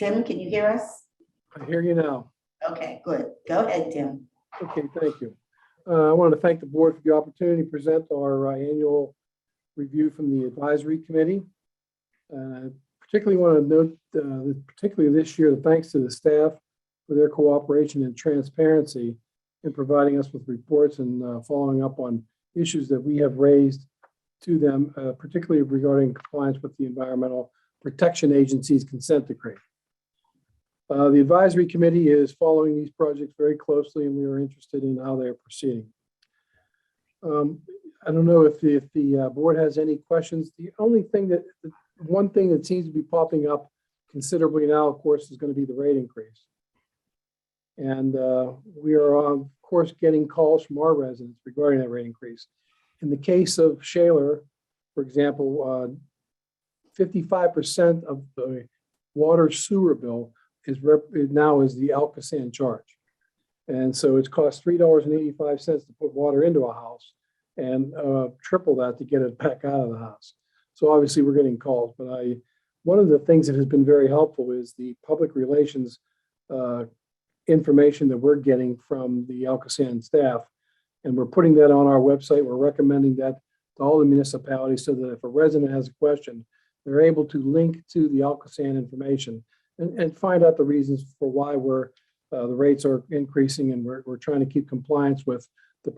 Tim, can you hear us? I hear you now. Okay, good. Go ahead, Tim. Okay, thank you. I wanted to thank the board for the opportunity to present our annual review from the advisory committee. Particularly want to note, particularly this year, thanks to the staff for their cooperation and transparency in providing us with reports and following up on issues that we have raised to them, particularly regarding compliance with the Environmental Protection Agency's consent decree. The advisory committee is following these projects very closely, and we are interested in how they are proceeding. I don't know if the board has any questions. One thing that seems to be popping up considerably now, of course, is going to be the rate increase. And we are, of course, getting calls from our residents regarding that rate increase. In the case of Shaler, for example, 55% of the water sewer bill now is the ALCOSAN charge. And so it's cost $3.85 to put water into a house and triple that to get it back out of the house. So obviously we're getting calls, but one of the things that has been very helpful is the public relations information that we're getting from the ALCOSAN staff. And we're putting that on our website. We're recommending that to all the municipalities so that if a resident has a question, they're able to link to the ALCOSAN information and find out the reasons for why the rates are increasing, and we're trying to keep compliance with the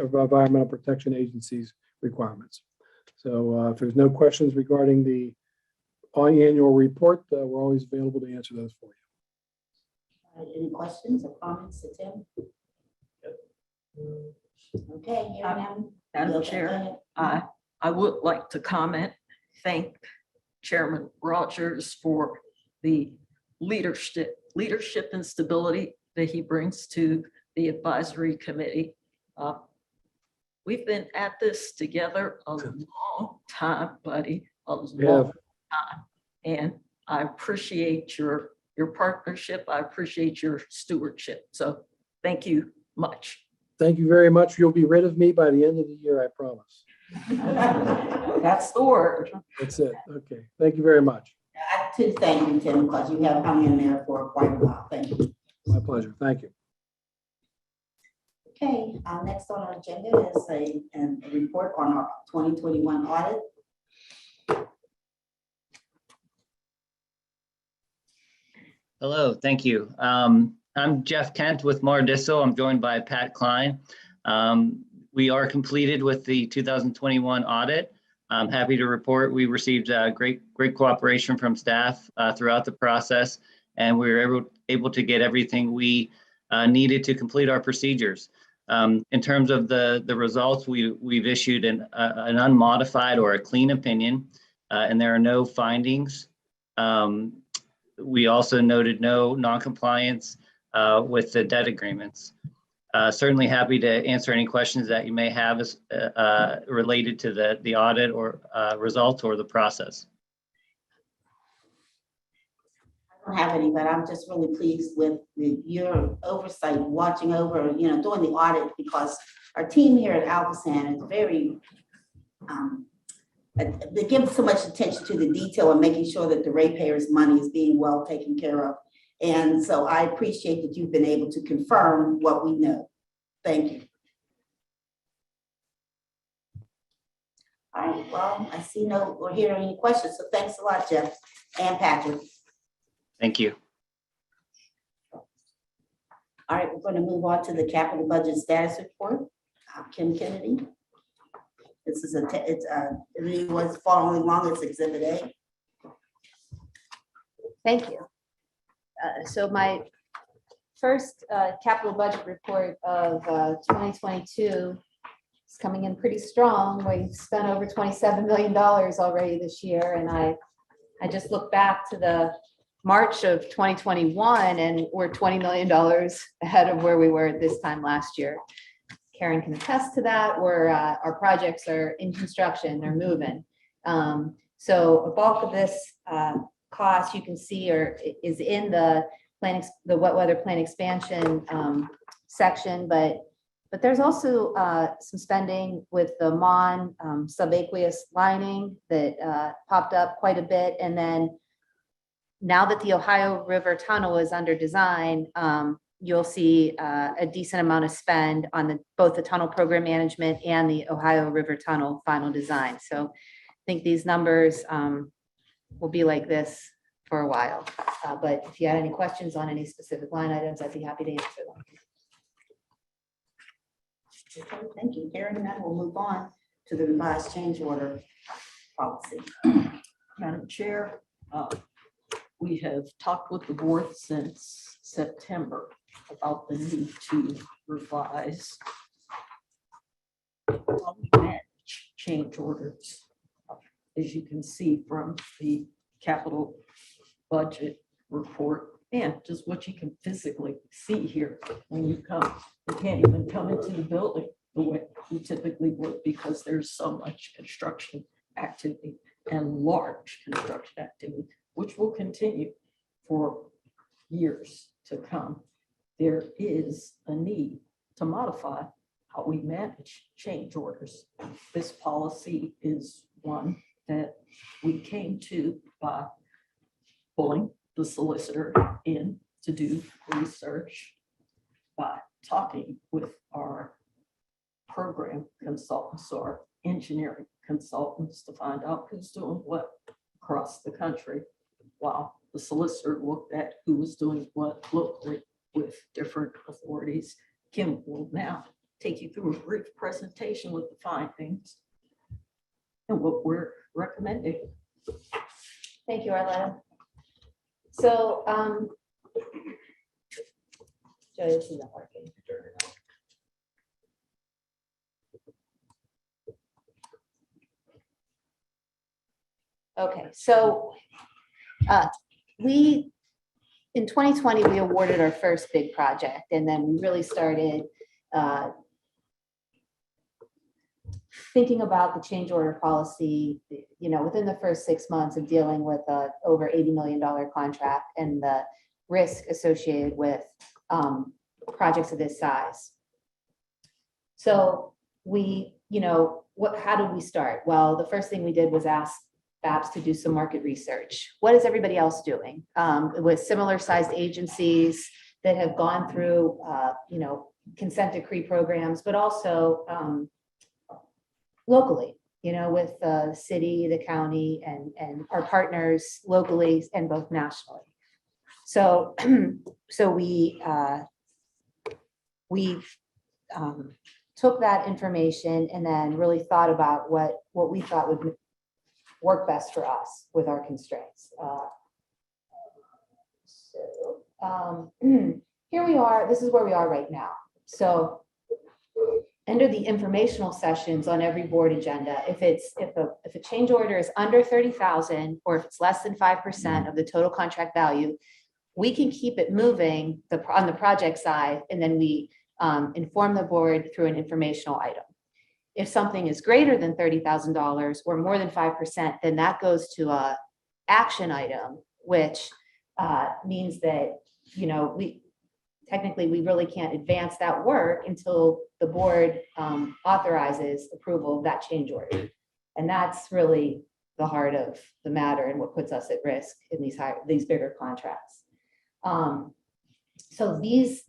Environmental Protection Agency's requirements. So if there's no questions regarding the annual report, we're always available to answer those for you. Any questions or comments to Tim? Okay, here now. Madam Chair, I would like to thank Chairman Rogers for the leadership and stability that he brings to the advisory committee. We've been at this together a long time, buddy, a long time. And I appreciate your partnership. I appreciate your stewardship. So thank you much. Thank you very much. You'll be rid of me by the end of the year, I promise. That's the word. That's it. Okay. Thank you very much. I too thank you, Tim, because you have hung in there for quite a while. Thank you. My pleasure. Thank you. Okay, next on our agenda is a report on our 2021 audit. Hello, thank you. I'm Jeff Kent with Mardisso. I'm joined by Pat Klein. We are completed with the 2021 audit. I'm happy to report we received great cooperation from staff throughout the process, and we were able to get everything we needed to complete our procedures. In terms of the results, we've issued an unmodified or a clean opinion, and there are no findings. We also noted no noncompliance with the debt agreements. Certainly happy to answer any questions that you may have related to the audit or results or the process. I don't have any, but I'm just really pleased with your oversight, watching over, doing the audit, because our team here at ALCOSAN is very, they give so much attention to the detail and making sure that the ratepayers' money is being well taken care of. And so I appreciate that you've been able to confirm what we know. Thank you. All right, well, I see no or hear any questions, so thanks a lot, Jeff and Patrick. Thank you. All right, we're going to move on to the capital budget status report. Kim Kennedy. This is it was following along, it's Exhibit A. Thank you. So my first capital budget report of 2022 is coming in pretty strong. We've spent over $27 million already this year, and I just look back to the March of 2021, and we're $20 million ahead of where we were at this time last year. Karen can attest to that, where our projects are in construction, they're moving. So a bulk of this cost you can see is in the wet weather plan expansion section, but there's also some spending with the MON subaqueous lining that popped up quite a bit, and then now that the Ohio River Tunnel is under design, you'll see a decent amount of spend on both the tunnel program management and the Ohio River Tunnel final design. So I think these numbers will be like this for a while. But if you had any questions on any specific line items, I'd be happy to answer them. Okay, thank you. Hearing that, we'll move on to the revised change order policy. Madam Chair, we have talked with the board since September about the need to revise how we manage change orders. As you can see from the capital budget report and just what you can physically see here when you come. You can't even come into the building the way you typically would because there's so much construction activity and large construction activity, which will continue for years to come. There is a need to modify how we manage change orders. This policy is one that we came to by pulling the solicitor in to do research, by talking with our program consultants or engineering consultants to find out who's doing what across the country, while the solicitor looked at who was doing what locally with different authorities. Kim will now take you through a brief presentation with the findings and what we're recommending. Thank you, Arletta. So, Joe, this isn't working. Okay, so in 2020, we awarded our first big project, and then we really started thinking about the change order policy, within the first 6 months of dealing with a over $80 million contract and the risk associated with projects of this size. So how did we start? Well, the first thing we did was ask BAPS to do some market research. What is everybody else doing with similar sized agencies that have gone through, consent decree programs, but also locally, with the city, the county, and our partners locally and both nationally. So, we took that information and then really thought about what we thought would work best for us with our constraints. Here we are. This is where we are right now. So under the informational sessions on every board agenda, if a change order is under 30,000 or if it's less than 5% of the total contract value, we can keep it moving on the project side, and then we inform the board through an informational item. If something is greater than $30,000 or more than 5%, then that goes to a action item, which means that, we really can't advance that work until the board authorizes approval of that change order. And that's really the heart of the matter and what puts us at risk in these bigger contracts. So these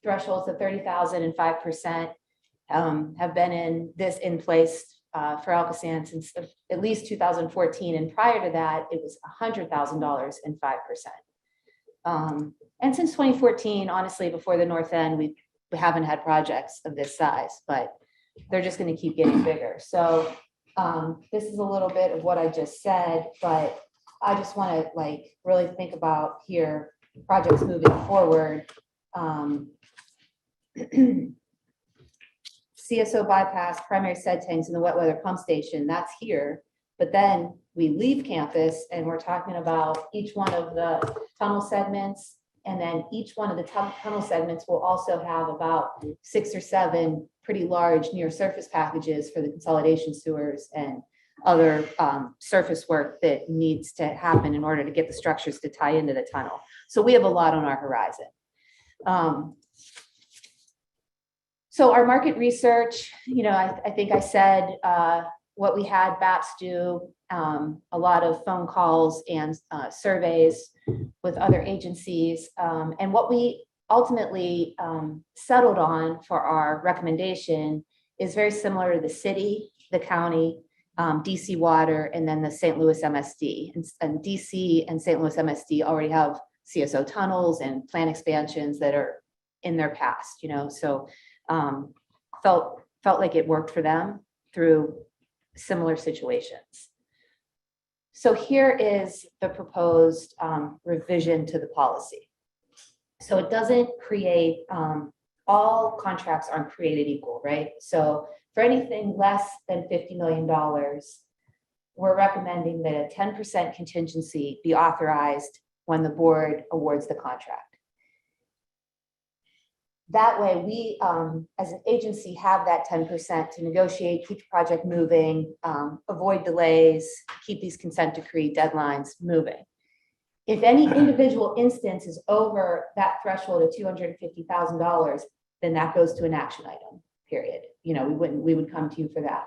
thresholds of 30,000 and 5% have been in place for ALCOSAN since at least 2014. And prior to that, it was $100,000 and 5%. And since 2014, honestly, before the North End, we haven't had projects of this size, but they're just going to keep getting bigger. So this is a little bit of what I just said, but I just want to really think about here projects moving forward. CSO bypass, primary sed tanks, and the wet weather pump station, that's here. But then we leave campus and we're talking about each one of the tunnel segments. And then each one of the tunnel segments will also have about 6 or 7 pretty large near surface packages for the consolidation sewers and other surface work that needs to happen in order to get the structures to tie into the tunnel. So we have a lot on our horizon. So our market research, I think I said what we had BAPS do a lot of phone calls and surveys with other agencies. And what we ultimately settled on for our recommendation is very similar to the city, the county, DC Water, and then the St. Louis MSD. And DC and St. Louis MSD already have CSO tunnels and plant expansions that are in their past, so felt like it worked for them through similar situations. So here is the proposed revision to the policy. So it doesn't create, all contracts aren't created equal, right? So for anything less than $50 million, we're recommending that a 10% contingency be authorized when the board awards the contract. That way, we, as an agency, have that 10% to negotiate, keep the project moving, avoid delays, keep these consent decree deadlines moving. If any individual instance is over that threshold of $250,000, then that goes to an action item, period. We would come to you for that.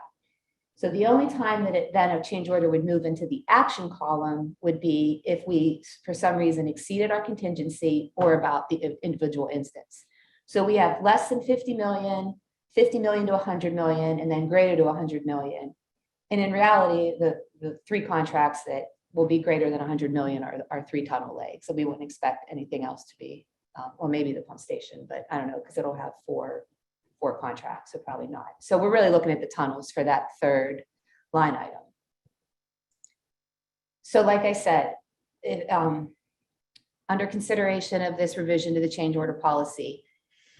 So the only time that then a change order would move into the action column would be if we, for some reason, exceeded our contingency or about the individual instance. So we have less than 50 million, 50 million to 100 million, and then greater to 100 million. And in reality, the three contracts that will be greater than 100 million are 3 tunnel legs. So we wouldn't expect anything else to be, well, maybe the pump station, but I don't know, because it'll have four contracts, so probably not. So we're really looking at the tunnels for that third line item. So like I said, under consideration of this revision to the change order policy,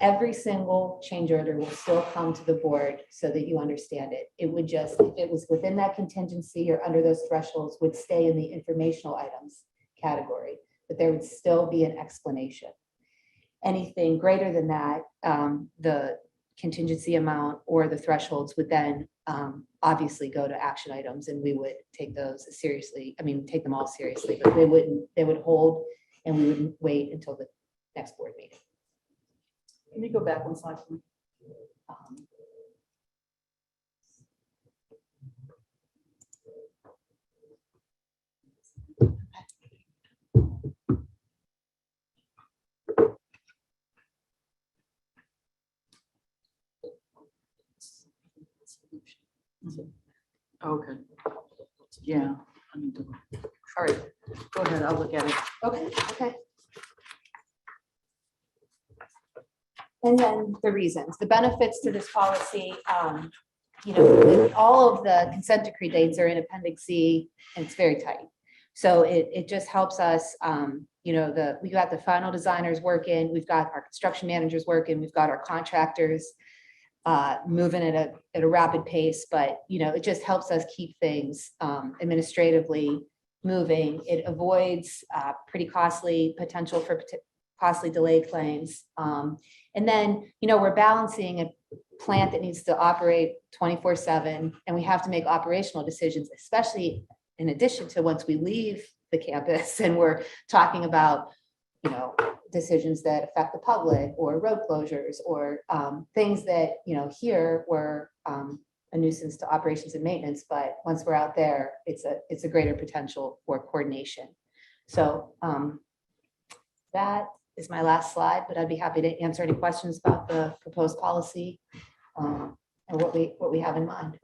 every single change order will still come to the board so that you understand it. It would just, if it was within that contingency or under those thresholds, would stay in the informational items category, but there would still be an explanation. Anything greater than that, the contingency amount or the thresholds would then obviously go to action items, and we would take those seriously. I mean, take them all seriously, but they would hold, and we wouldn't wait until the next board meeting. Can you go back one slide? Please? Okay. Yeah. I need to. All right. Go ahead. I'll look at it. Okay. And then the reasons, the benefits to this policy, all of the consent decree dates are in Appendix C, and it's very tight. So it just helps us, we got the final designers working, we've got our construction managers working, we've got our contractors moving at a rapid pace, but it just helps us keep things administratively moving. It avoids pretty costly potential for costly delay claims. And then, we're balancing a plant that needs to operate 24/7, and we have to make operational decisions, especially in addition to once we leave the campus and we're talking about, decisions that affect the public or road closures or things that, here were a nuisance to operations and maintenance, but once we're out there, it's a greater potential for coordination. So that is my last slide, but I'd be happy to answer any questions about the proposed policy and what we have in mind.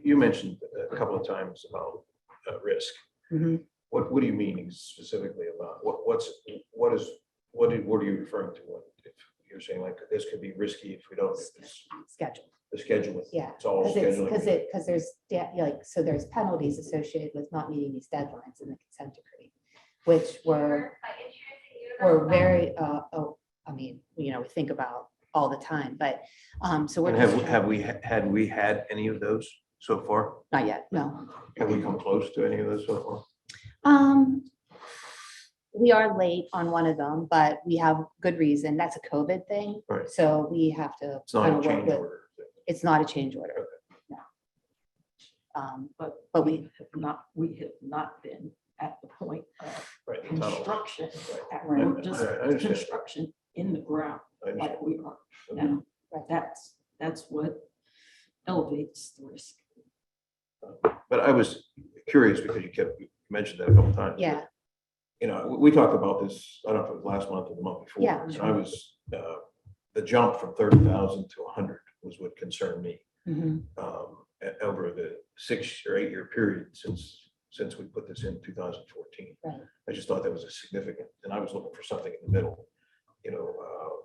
You mentioned a couple of times about risk. Mm-hmm. What do you mean specifically about what are you referring to? What if you're saying like this could be risky if we don't get this Schedule. the scheduling? Yeah, It's all scheduling. because there's penalties associated with not meeting these deadlines in the consent decree, which were very, we think about all the time, but so we're And have we had any of those so far? not yet, no. Have we come close to any of those so far? We are late on one of them, but we have good reason. That's a COVID thing. Right. So we have to. It's not kind a of work change with- order. It's not a change order. No. But we we have not been at the point of Right. the tunnel. construction. Right. We're just I understand. construction in the ground I understand. like we are Okay. now. Right. That's what elevates the risk. But I was curious because you mentioned that a couple times. Yeah, You know, we talked about this, I don't know if it was last month or the month before. Yeah. And I was, the jump from 30,000 to 100 was what concerned me. mhm, Over the 6 or 8 year period since we put this in 2014. right. I just thought that was a significant, and I was looking for something in the middle, you know.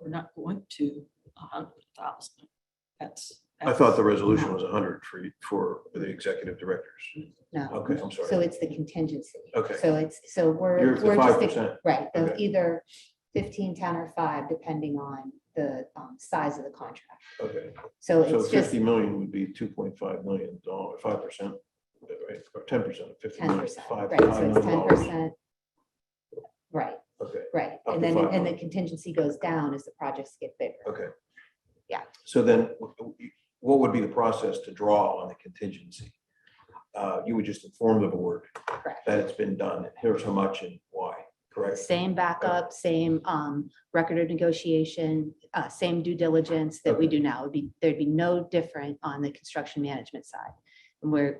We're not going to 100,000. I thought the resolution was 100 for the executive directors. No. Okay, I'm So sorry. it's the contingency. Okay. So we're You're at the we're just, 5%. right, of Okay. either 15, 10, or 5, depending on the size of the contract. Okay, So so it's just 50 million would be $2.5 million, 5%, right, or 10% of 50 million. 10%, $5 right, so it's million. 10%. Right, Okay, right, Up and to then, 5 and the million. contingency goes down as the projects get bigger. okay. Yeah. So then, what would be the process to draw on the contingency? You would just inform the board Correct. that it's been done, and here's how much and why, correct? Same backup, same record of negotiation, same due diligence that we do now. There'd be no different on the construction management side. And where,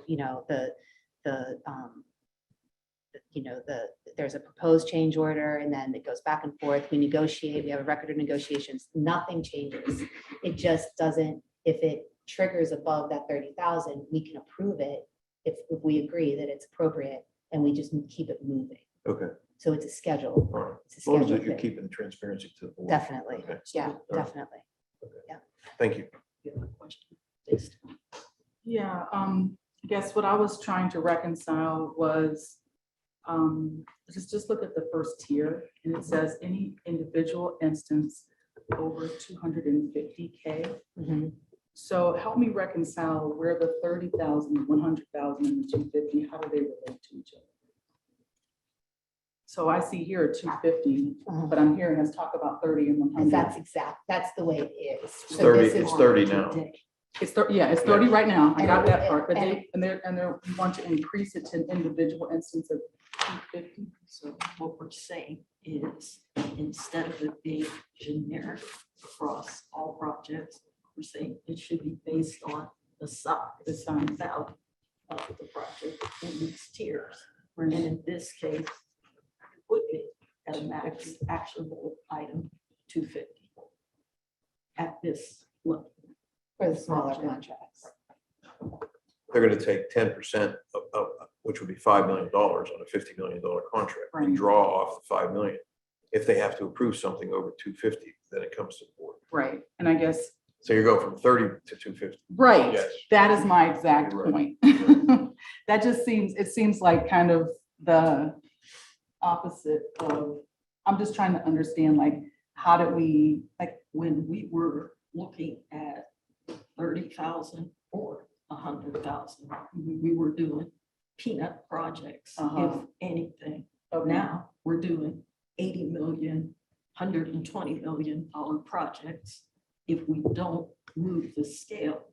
there's a proposed change order and then it goes back and forth. We negotiate, we have a record of negotiations, nothing changes. It just doesn't, if it triggers above that 30,000, we can approve it if we agree that it's appropriate and we just keep it moving. Okay, So it's a schedule. all right. It's a As long as schedule you're thing. keeping the transparency to the board. Definitely. Okay. Yeah, All right. definitely. Thank you. You have a question? Please. Yeah, I guess what I was trying to reconcile was, just look at the first tier, and it says any individual instance over 250K. Mhm. So help me reconcile where the 30,000, 100,000, and the 250, how do they relate to each other? So I see here 250, Uh-huh. but I'm hearing us talk about 30 and 100. That's the way it is. It's So 30, this is- it's 30 now. It's 30, yeah, it's 30 right now. I got that part, but And- we want to increase it to an individual instance of 250. So what we're saying is, instead of it being generic across all projects, we're saying it should be based on the size and value of the project in these tiers. And in this case, it would be at a max actionable item 250 at this level. For the smaller contracts. They're gonna take 10% of, which would be $5 million on a $50 million contract, and Right. draw off the 5 million. If they have to approve something over 250, then it comes to the board. Right, and I guess, So you go from 30 to 250. right, Yes. that is my exact You're right. point. That just seems like kind of the opposite of, I'm just trying to understand, like, how did we, like, When we were looking at 30,000 or 100,000, we were doing peanut projects, if Uh-huh. anything. okay, Now we're doing 80 million, $120 million projects. If we don't move the scale,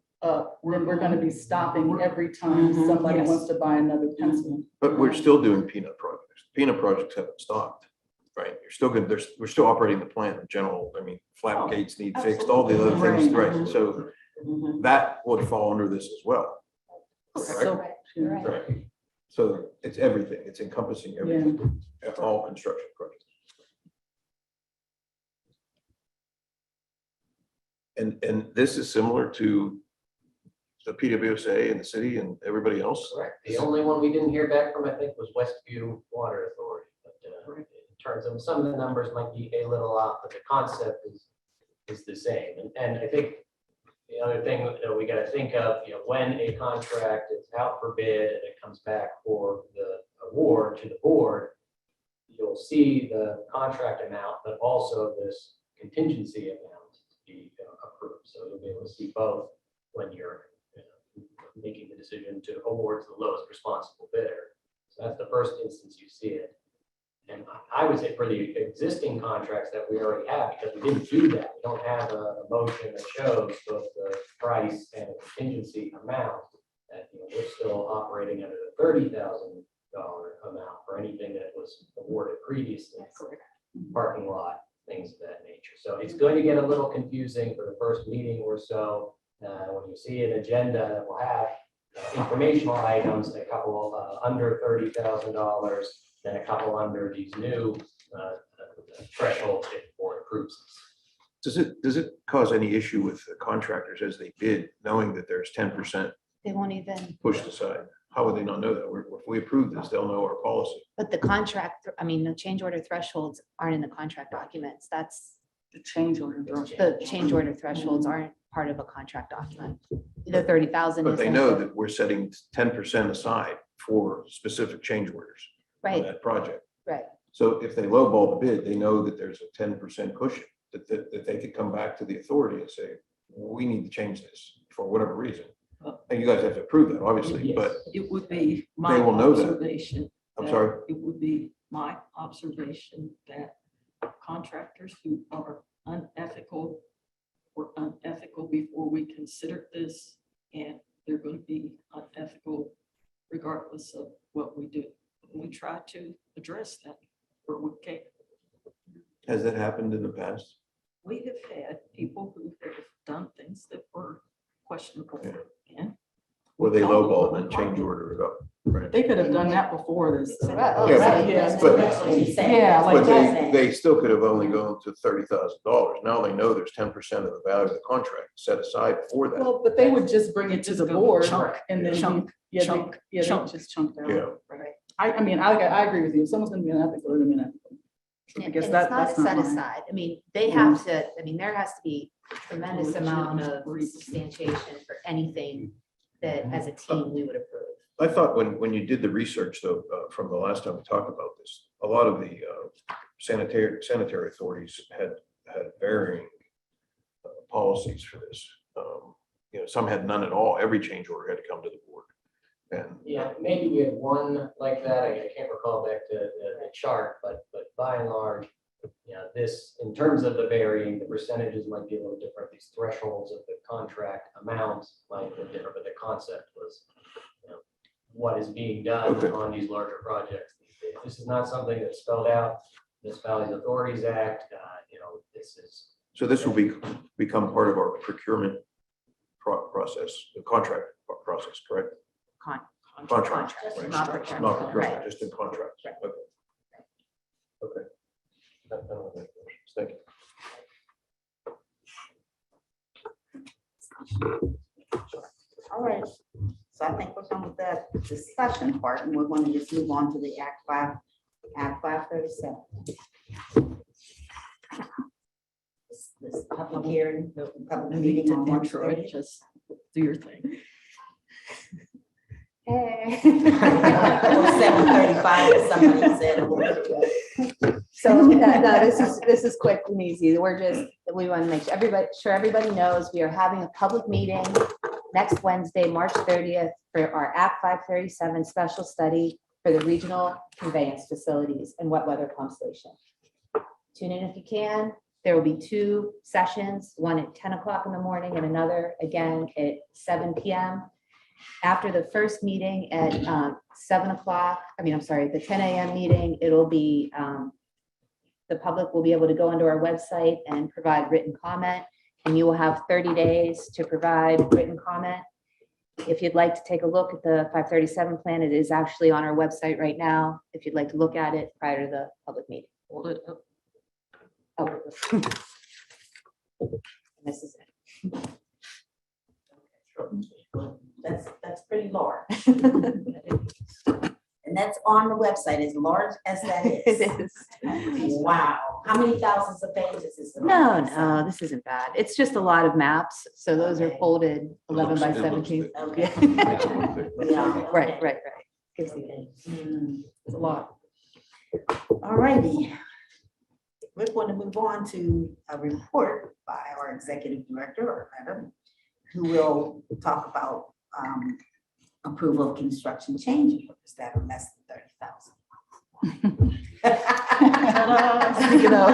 we're gonna be stopping every time Mhm, somebody yes. wants to buy another pencil. But we're still doing peanut projects. Peanut projects haven't stopped, right? You're still good, we're still operating the plant in general. I mean, flat Oh, gates need fixed, all the other things, Right. right? So that would fall under this as well. So, Right, you're right. Right. So it's everything. It's encompassing everything, all construction projects. And this is similar to the PWSA and the city and everybody else? Correct. The only one we didn't hear back from, I think, was Westview Water Authority. But in terms of some of the numbers might be a little off, but the concept is the same. And I think the other thing that we got to think of, when a contract is out for bid and it comes back for the award to the board, you'll see the contract amount, but also this contingency amount to be approved. So you'll be able to see both when you're making the decision to award to the lowest responsible bidder. So that's the first instance you see it. And I would say for the existing contracts that we already have, because we didn't do that, we don't have a motion that shows both the price and the contingency amount, that we're still operating under the $30,000 amount for anything that was awarded previously. Parking lot, things of that nature. So it's going to get a little confusing for the first meeting or so. When you see an agenda that will have informational items, a couple under $30,000, then a couple under these new thresholds if the board approves. Does it cause any issue with the contractors as they bid, knowing that there's 10% They won't even, pushed aside? How would they not know that? If we approve this, they'll know our policy. but the contract, I mean, the change order thresholds aren't in the contract documents. That's, The change order. the change order thresholds aren't part of a contract document. The 30,000 But is. they know that we're setting 10% aside for specific change orders on Right, that project. right. So if they lowball the bid, they know that there's a 10% cushion, that they could come back to the authority and say, we need to change this for whatever reason. And you guys have to approve that, obviously, but It would be my They will know that. observation. I'm that sorry. It would be my observation that contractors who are unethical were unethical before we considered this, and they're going to be unethical regardless of what we do. We try to address that where we can. has that happened in the past? We have had people who have done things that were questionable, and Where they No, lowball and no. change order it up? Right. They could have done that before this. Right, oh, Yeah, right. yeah, but- That's what she's saying. Yeah, That's like what But she's saying. they still could have only gone to $30,000. Now they know there's 10% of the value of the contract set aside for that. Well, but they would just bring it to the Just go board chunk, and then, chunk, yeah, they- chunk, yeah, they chunk. just chunked out. Yeah. I mean, I agree with you. If someone's gonna be unethical, they're gonna be unethical. And Because it's that- not a that's not set mine. aside. I mean, they have to, I mean, there has to be tremendous amount of substantiation for anything that as a team we would approve. I thought when you did the research though, from the last time we talked about this, a lot of the sanitary authorities had varying policies for this. Some had none at all. Every change order had to come to the board. And Yeah, maybe we had one like that. I can't recall back to the chart, but by and large, this, in terms of the varying, the percentages might be a little different. These thresholds of the contract amount might be different, but the concept was, what is being done Okay. on these larger projects these days. This is not something that's spelled out, Municipalities Authorities Act, this is. so this will become part of our procurement process, the contract process, correct? Contract. Just right. not procurement, Not procurement, right. just in contracts. Right. Okay. Okay. I don't have any questions. Thank you. All right, so I think we're done with that discussion part, and we're going to just move on to the Act 537. This public hearing, the public I need meeting to on March intro it, 30th. just do your thing. Hey. Or 7:35, as somebody said. So, no, this is quick and easy. We want to make sure everybody knows we are having a public meeting next Wednesday, March 30th, for our Act 537 special study for the regional conveyance facilities and wet weather pump station. Tune in if you can. There will be 2 sessions, one at 10 o'clock in the morning and another again at 7 p.m. After the first meeting at 7 o'clock, the 10 a.m. meeting, it'll be, the public will be able to go onto our website and provide written comment, and you will have 30 days to provide written comment. If you'd like to take a look at the 537 plan, it is actually on our website right now, if you'd like to look at it prior to the public meeting. Hold it up. Oh. This is it. That's pretty large. And that's on the website, as large as that is. It is. Wow, how many thousands of pages is it? on No, the website? no, this isn't bad. It's just a lot of maps. So those are Okay. folded 11 by It looks 17. thick. Okay. Yeah. Yeah, Right, okay. right. Gives you- It's a lot. All righty. We're going to move on to a report by our executive director, or madam, who will talk about approval of construction change orders that are less than 30,000. Speaking of.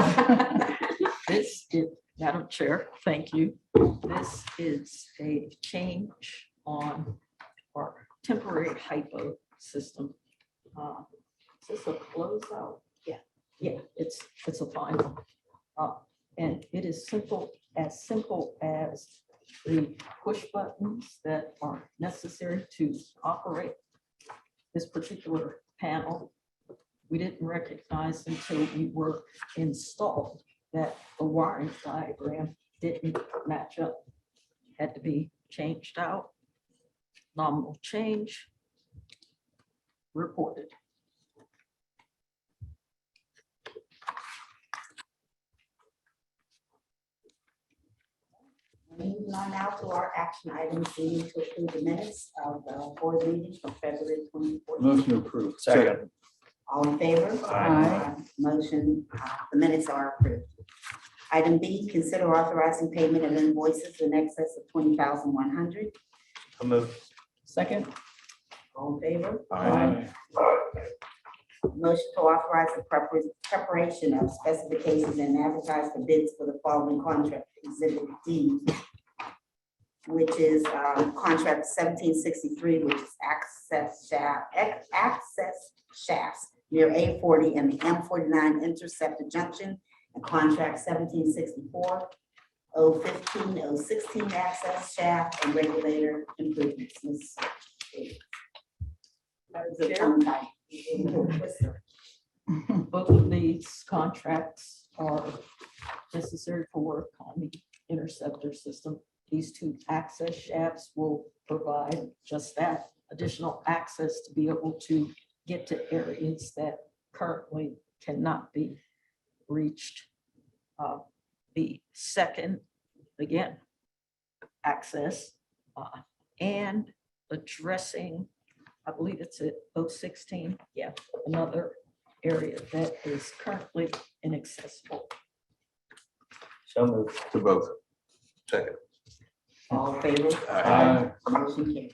This is, Madam Chair, thank you. This is a change on our temporary hypo system. Is this a closeout? Yeah, it's a final. And it is simple as the push buttons that are necessary to operate this particular panel. We didn't recognize until we were installed that the wiring diagram didn't match up. Had to be changed out. Nominal change reported. Moving on now to our action items, we need to approve the minutes of the board meeting from February 24th. Motion approved. Second. All in favor? Aye. Motion, the minutes are approved. Item B, consider authorizing payment of invoices in excess of 20,100. I'll move. Second. All in favor? Aye. Motion to authorize the preparation of specifications and advertise for bids for the following contract, Exhibit D, which is contract 1763, which is access shafts near A40 and the M49 interceptor junction, and contract 1764, 015, 016 access shaft and regulator improvements. Ms. That is a tongue tie. Both of these contracts are necessary for work on the interceptor system. These two access shafts will provide just that, additional access to be able to get to areas that currently cannot be reached. The second, again, access and addressing, I believe it's at 016, yeah, another area that is currently inaccessible. So moved. To both. Second. All in favor? Aye. Motion carries.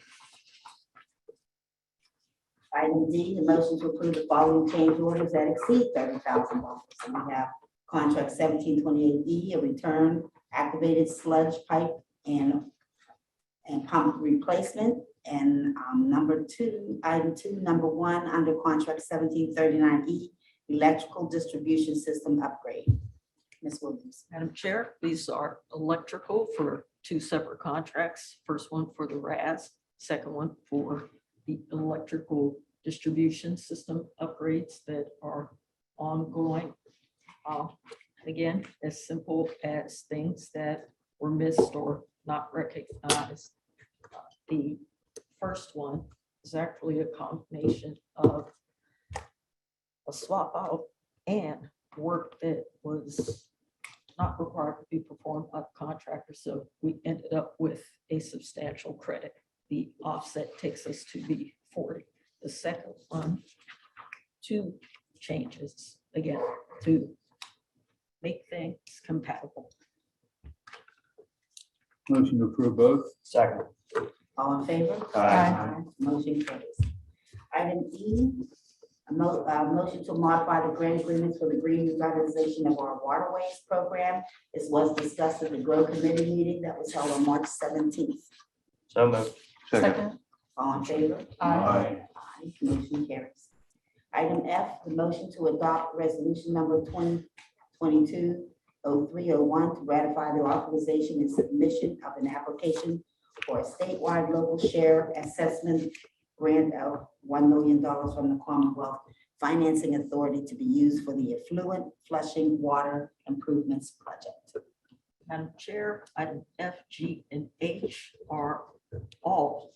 Item D, the motion to approve the following change orders that exceed $30,000. So we have contract 1728E, a return activated sludge pipe and pump replacement. And number two, item two, number one, under contract 1739E, electrical distribution system upgrade. Ms. Williams. Madam Chair, these are electrical for two separate contracts. First one for the RAS, second one for the electrical distribution system upgrades that are ongoing. Again, as simple as things that were missed or not recognized. The first one is actually a combination of a swap out and work that was not required to be performed by the contractor. So we ended up with a substantial credit. The offset takes us to the 40. The second one, two changes, again, to make things compatible. Motion to approve both. Second. All in favor? Aye. Motion carries. Item E, a motion to modify the grant agreements for the green revitalization of our waterways program. This was discussed at the GROW committee meeting that was held on March 17th. So moved. Second. All in favor? Aye. Aye. Motion carries. Item F, the motion to adopt resolution number 2022-0301 to ratify the authorization and submission of an application for a statewide local share assessment grant of $1 million from the Commonwealth Financing Authority to be used for the effluent flushing water improvements project. Madam Chair, item F, G, and H are all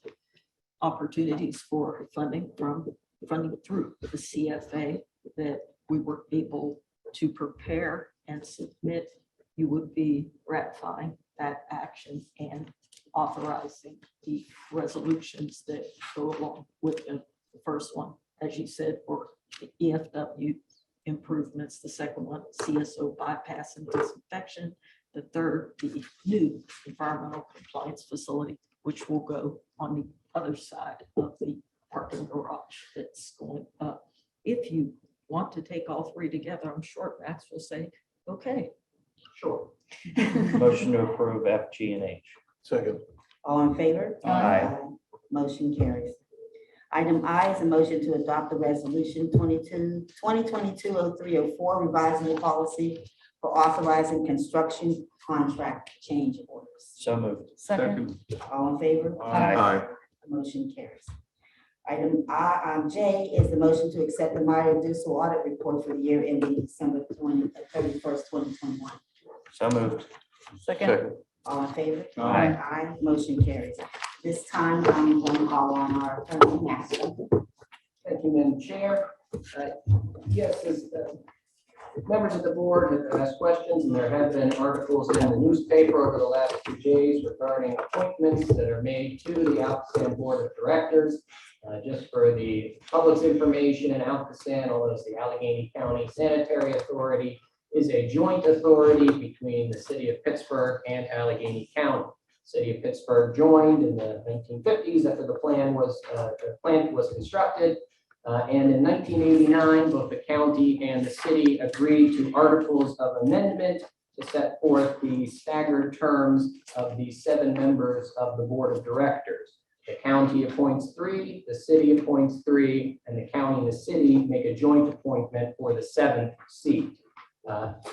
opportunities for funding through the CFA that we were able to prepare and submit. You would be ratifying that action and authorizing the resolutions that go along with them. The first one, as you said, for the EFW improvements. The second one, CSO bypass and disinfection. The third, the new environmental compliance facility, which will go on the other side of the parking garage that's going up. If you want to take all three together, I'm sure Max will say, okay. Sure. Motion to approve F, G, and H. Second. All in favor? Aye. Motion carries. Item I is a motion to adopt the resolution 2022-0304, revising the policy for authorizing construction contract change orders. So moved. Second. All in favor? Aye. Motion carries. Item J is the motion to accept the Meyer Dussel audit report for the year ending December 31st, 2021. So moved. Second. All in favor? Aye. Aye, motion carries. This time, I'm going to call on our attorney, Master. Thank you, Madam Chair. Yes, as members of the board have asked questions, and there have been articles in the newspaper over the last few days regarding appointments that are made to the ALCOSAN Board of Directors. Just for the public's information, ALCOSAN, although it's the Allegheny County Sanitary Authority, is a joint authority between the city of Pittsburgh and Allegheny County. City of Pittsburgh joined in the 1950s after the plant was constructed. And in 1989, both the county and the city agreed to articles of amendment to set forth the staggered terms of the 7 members of the board of directors. The county appoints 3, the city appoints 3, and the county and the city make a joint appointment for the 7th seat.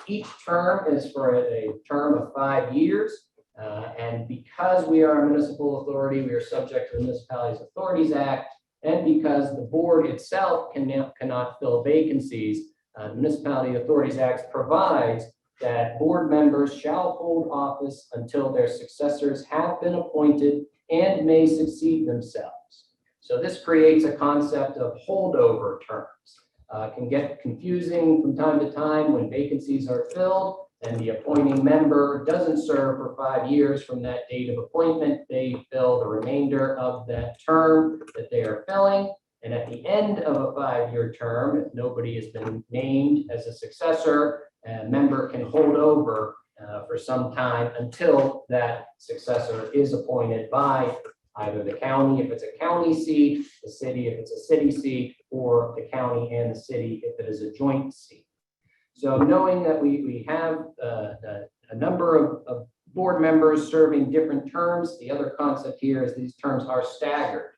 Each term is for a term of 5 years. And because we are a municipal authority, we are subject to the Municipalities Authorities Act. And because the board itself cannot fill vacancies, the Municipality Authorities Act provides that board members shall hold office until their successors have been appointed and may succeed themselves. So this creates a concept of holdover terms. Can get confusing from time to time when vacancies are filled and the appointing member doesn't serve for 5 years from that date of appointment. They fill the remainder of that term that they are filling. And at the end of a 5-year term, if nobody has been named as a successor, a member can hold over for some time until that successor is appointed by either the county, if it's a county seat, the city, if it's a city seat, or the county and the city, if it is a joint seat. So knowing that we have a number of board members serving different terms, the other concept here is these terms are staggered.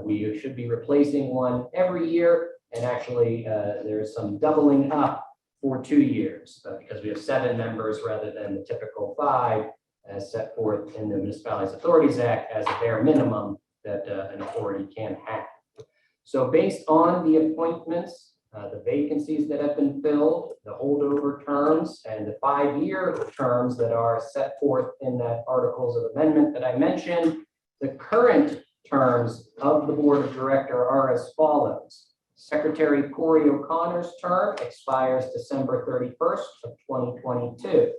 We should be replacing one every year, and actually there's some doubling up for 2 years because we have 7 members rather than the typical 5 as set forth in the Municipalities Authorities Act as a bare minimum that an authority can have. So based on the appointments, the vacancies that have been filled, the holdover terms, and the 5-year terms that are set forth in that articles of amendment that I mentioned, the current terms of the board of directors are as follows. Secretary Corey O'Connor's term expires December 31st of 2022.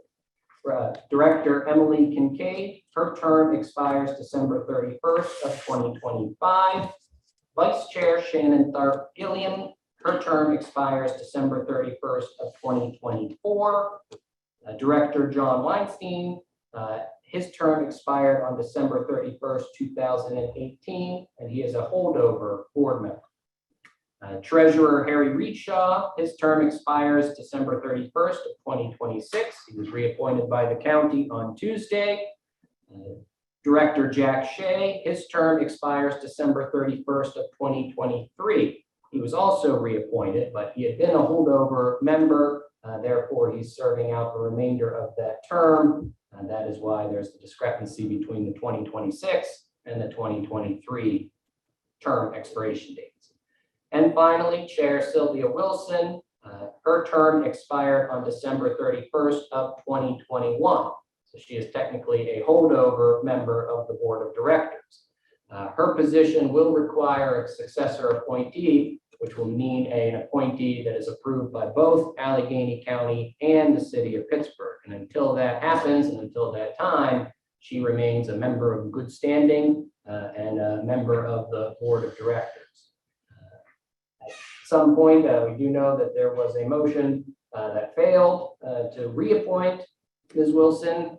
Director Emily Kincaid, her term expires December 31st of 2025. Vice Chair Shannon Tharp Gilliam, her term expires December 31st of 2024. Director John Weinstein, his term expired on December 31st, 2018, and he is a holdover board member. Treasurer Harry Reedshaw, his term expires December 31st of 2026. He was reappointed by the county on Tuesday. Director Jack Shea, his term expires December 31st of 2023. He was also reappointed, but he had been a holdover member. Therefore, he's serving out the remainder of that term. And that is why there's the discrepancy between the 2026 and the 2023 term expiration dates. And finally, Chair Sylvia Wilson, her term expired on December 31st of 2021. So she is technically a holdover member of the board of directors. Her position will require a successor appointee, which will mean an appointee that is approved by both Allegheny County and the city of Pittsburgh. And until that happens, and until that time, she remains a member of good standing and a member of the board of directors. At some point, we do know that there was a motion that failed to reappoint Ms. Wilson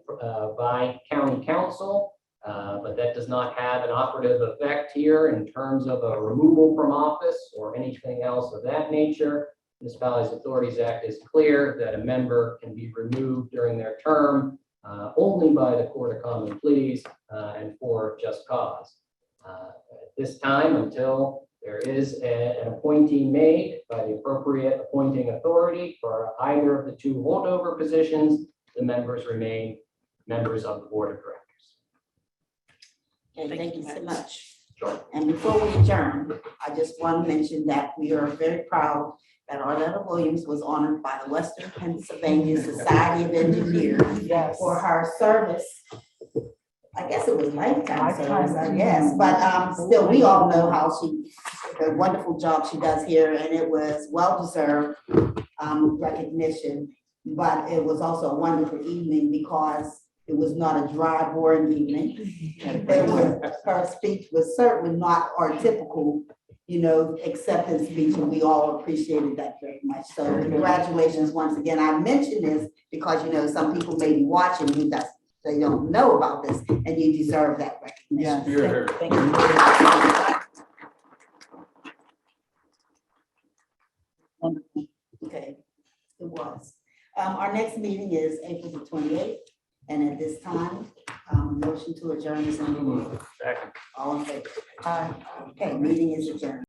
by county council. But that does not have an operative effect here in terms of a removal from office or anything else of that nature. Municipalities Authorities Act is clear that a member can be removed during their term only by the Court of Common Pleas and for just cause. At this time, until There is an appointee made by the appropriate appointing authority for either of the two holdover positions. The members remain members of the Board of Directors. Okay, thank you so Max. much. Sure. And before we adjourn, I just want to mention that we are very proud that Arletta Williams was honored by the Western Pennsylvania Society of Engineers Yes. for her service. I guess it was lifetime service, I Lifetime. guess, but still, we all know how the wonderful job she does here, and it was well-deserved recognition. But it was also a wonderful evening because it was not a dry, boring evening. Her speech was certainly not our typical, acceptance speech, and we all appreciated that very much. So congratulations once again. I mention this because, some people may be watching who they don't know about this, and you deserve that recognition. Here, here. Thank you. Wonderful. Okay, it was. Our next meeting is April the 28th, and at this time, motion to adjourn is in the room. Second. All in favor? Okay, meeting is adjourned.